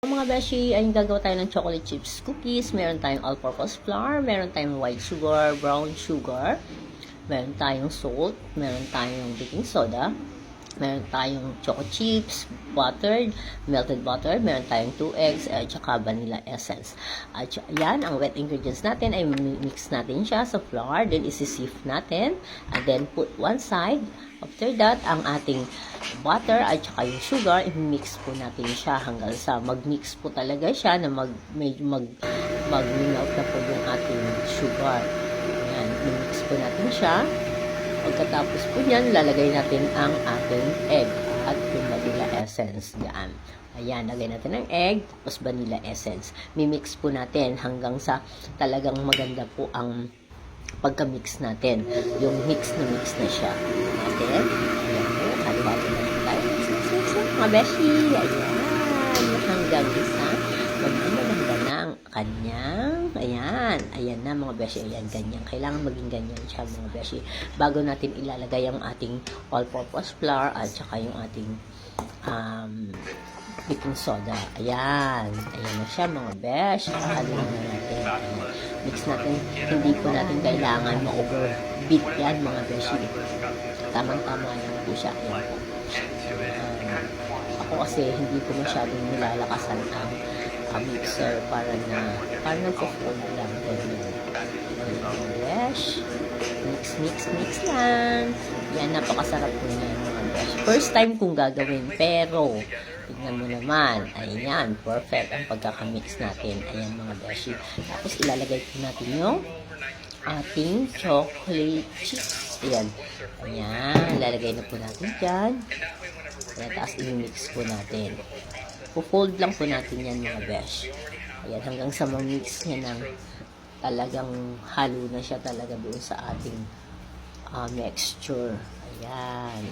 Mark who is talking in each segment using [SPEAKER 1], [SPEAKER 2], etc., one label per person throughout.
[SPEAKER 1] Mga beshi, ay gagawa tayo ng chocolate chips cookies. Meron tayong all-purpose flour, meron tayong white sugar, brown sugar, meron tayong salt, meron tayong baking soda, meron tayong choco chips, buttered, melted butter, meron tayong 2 eggs, at saka vanilla essence. At yan, ang wet ingredients natin ay mix natin siya sa flour, then isi-sift natin, and then put one side. After that, ang ating butter at saka yung sugar, i-mix po natin siya hanggang sa mag-mix po talaga siya na medyo mag-melt na po yung ating sugar. Ayan, i-mix po natin siya. Pagkatapos po niyan, lalagay natin ang ating egg at yung vanilla essence diyan. Ayan, lagay natin ang egg, tapos vanilla essence. Mimix po natin hanggang sa talagang maganda po ang pagka-mix natin. Yung mix na siya. Natin. Ayan po, halo-halo natin tayo. Mix. Mga beshi. Ayan. Hanggang sa maganda ng kanyang. Ayan. Ayan na mga beshi. Ayan, ganyan. Kailangan maging ganyan siya mga beshi. Bago natin ilalagay ang ating all-purpose flour at saka yung ating baking soda. Ayan. Ayan na siya mga besh. Haluin na natin. Ayan. Mix natin. Hindi po natin kailangan ma-overbeat yan mga beshi. Tamang-tama lang po siya. Ayan po. Ako kasi hindi ko masyadong nilalakasan ang mixer para nagpo-fold lang. Ayan, besh. Mix lang. Yan, napakasarap po niya mga besh. First time kong gagawin, pero tignan mo naman. Ayan, perfect ang pagkakamix natin. Ayan mga beshi. Tapos ilalagay po natin yung ating chocolate chips. Ayan. Ayan, ilalagay na po natin dyan. Ayan, tapos i-mix po natin. Po-fold lang po natin yan mga besh. Ayan, hanggang sa ma-mix niya ng talagang halo na siya talaga doon sa ating mixture. Ayan.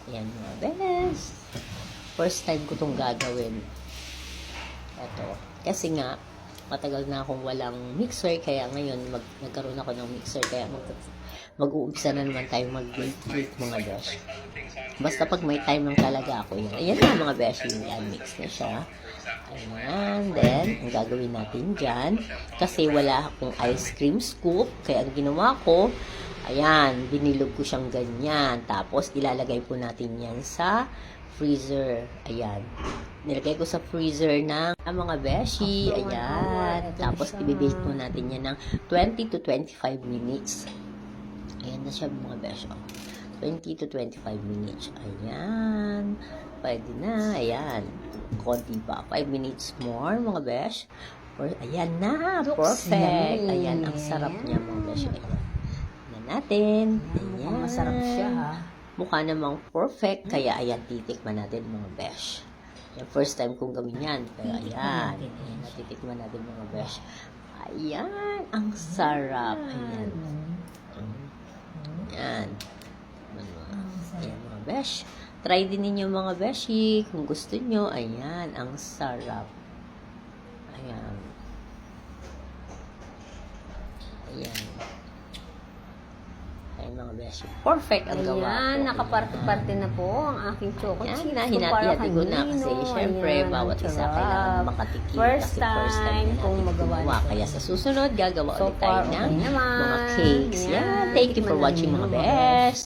[SPEAKER 1] Ayan mga besh. First time ko itong gagawin. Ito. Kasi nga, matagal na akong walang mixer, kaya ngayon nagkaroon ako ng mixer, kaya mag-uumpisa na naman tayo mag-bake mga besh. Basta pag may time lang talaga ako yan. Ayan na mga besh, yung mix na siya. Ayan. Then, ang gagawin natin dyan, kasi wala akong ice cream scoop, kaya ang ginawa ko, ayan, binilog ko siyang ganyan. Tapos, ilalagay po natin yan sa freezer. Ayan. Nilagay ko sa freezer ng mga beshi. Ayan. Tapos, ibibake po natin yan ng 20 to 25 minutes. Ayan na siya mga beshi. 20 to 25 minutes. Ayan. Pwede na. Ayan. Konti pa. 5 minutes more mga besh. Ayan na. Perfect. Ayan. Ang sarap niya mga beshi. Ayan natin. Ayan.
[SPEAKER 2] Masarap siya ha.
[SPEAKER 1] Mukha namang perfect. Kaya ayan, titikman natin mga besh. Yung first time kong gawin yan. Pero ayan. Ayan, titikman natin mga besh. Ayan. Ang sarap. Ayan. Ayan. Ayan mga besh. Try din ninyo mga beshi. Kung gusto nyo. Ayan. Ang sarap. Ayan. Ayan. Ayan mga beshi. Perfect ang gawa ko.
[SPEAKER 2] Ayan, nakaparte-parte na po ang aking choco chips.
[SPEAKER 1] Ayan na, hinati-hati ko na kasi syempre bawat isa kailangan makatikim
[SPEAKER 2] First
[SPEAKER 1] kasi first time na
[SPEAKER 2] kung
[SPEAKER 1] natin
[SPEAKER 2] magawa
[SPEAKER 1] gumawa.
[SPEAKER 2] nito.
[SPEAKER 1] Kaya sa susunod, gagawa
[SPEAKER 2] So
[SPEAKER 1] ulit tayo
[SPEAKER 2] far,
[SPEAKER 1] ng
[SPEAKER 2] okay naman.
[SPEAKER 1] mga cakes.
[SPEAKER 2] Ayan,
[SPEAKER 1] Yan. Thank you for
[SPEAKER 2] tikman
[SPEAKER 1] watching
[SPEAKER 2] natin
[SPEAKER 1] mga
[SPEAKER 2] mga
[SPEAKER 1] best.